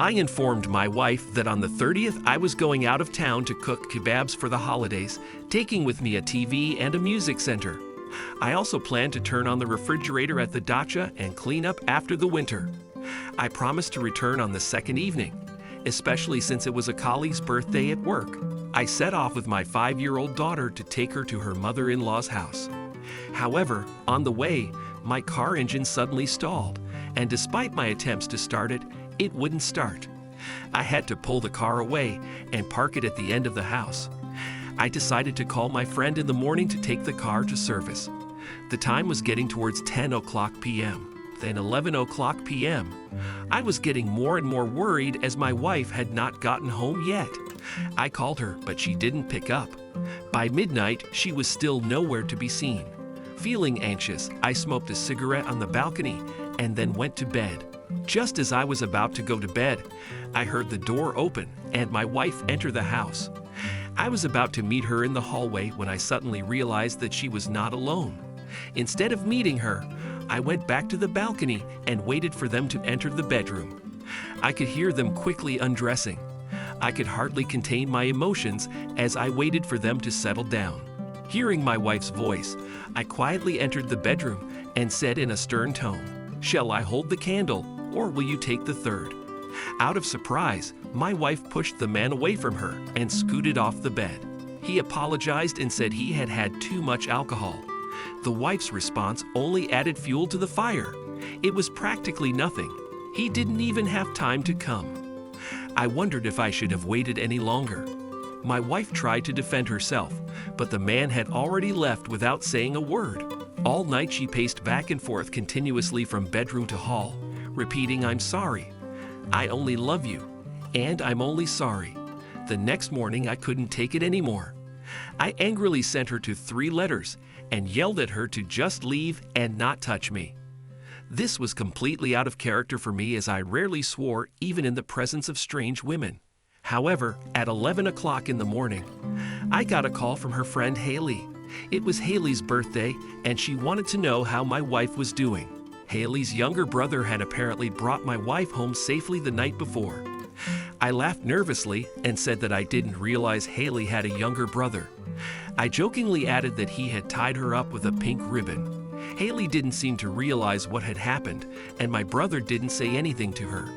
I informed my wife that on the 30th I was going out of town to cook kebabs for the holidays, taking with me a TV and a music center. I also planned to turn on the refrigerator at the dacha and clean up after the winter. I promised to return on the second evening, especially since it was a colleague's birthday at work. I set off with my 5-year-old daughter to take her to her mother-in-law's house. However, on the way, my car engine suddenly stalled, and despite my attempts to start it, it wouldn't start. I had to pull the car away and park it at the end of the house. I decided to call my friend in the morning to take the car to service. The time was getting towards 10 o'clock p.m., then 11 o'clock p.m. I was getting more and more worried as my wife had not gotten home yet. I called her, but she didn't pick up. By midnight, she was still nowhere to be seen. Feeling anxious, I smoked a cigarette on the balcony and then went to bed. Just as I was about to go to bed, I heard the door open and my wife enter the house. I was about to meet her in the hallway when I suddenly realized that she was not alone. Instead of meeting her, I went back to the balcony and waited for them to enter the bedroom. I could hear them quickly undressing. I could hardly contain my emotions as I waited for them to settle down. Hearing my wife's voice, I quietly entered the bedroom and said in a stern tone, "Shall I hold the candle, or will you take the third?" Out of surprise, my wife pushed the man away from her and scooted off the bed. He apologized and said he had had too much alcohol. The wife's response only added fuel to the fire. It was practically nothing. He didn't even have time to come. I wondered if I should have waited any longer. My wife tried to defend herself, but the man had already left without saying a word. All night she paced back and forth continuously from bedroom to hall, repeating, "I'm sorry. I only love you. And I'm only sorry." The next morning I couldn't take it anymore. I angrily sent her to 3 letters and yelled at her to just leave and not touch me. This was completely out of character for me, as I rarely swore even in the presence of strange women. However, at 11 o'clock in the morning, I got a call from her friend Haley. It was Haley's birthday, and she wanted to know how my wife was doing. Haley's younger brother had apparently brought my wife home safely the night before. I laughed nervously and said that I didn't realize Haley had a younger brother. I jokingly added that he had tied her up with a pink ribbon. Haley didn't seem to realize what had happened, and my brother didn't say anything to her.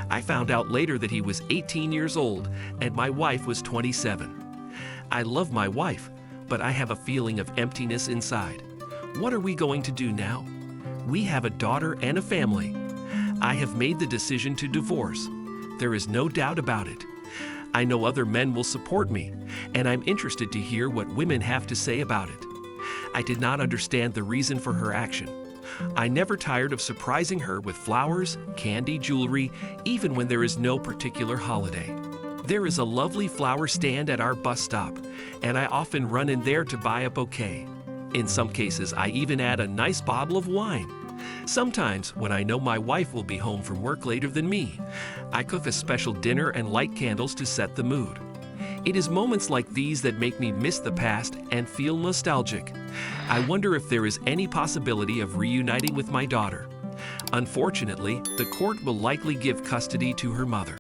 I found out later that he was 18 years old and my wife was 27. I love my wife, but I have a feeling of emptiness inside. What are we going to do now? We have a daughter and a family. I have made the decision to divorce. There is no doubt about it. I know other men will support me, and I'm interested to hear what women have to say about it. I did not understand the reason for her action. I never tired of surprising her with flowers, candy, jewelry, even when there is no particular holiday. There is a lovely flower stand at our bus stop, and I often run in there to buy a bouquet. In some cases, I even add a nice bottle of wine. Sometimes, when I know my wife will be home from work later than me, I cook a special dinner and light candles to set the mood. It is moments like these that make me miss the past and feel nostalgic. I wonder if there is any possibility of reuniting with my daughter. Unfortunately, the court will likely give custody to her mother.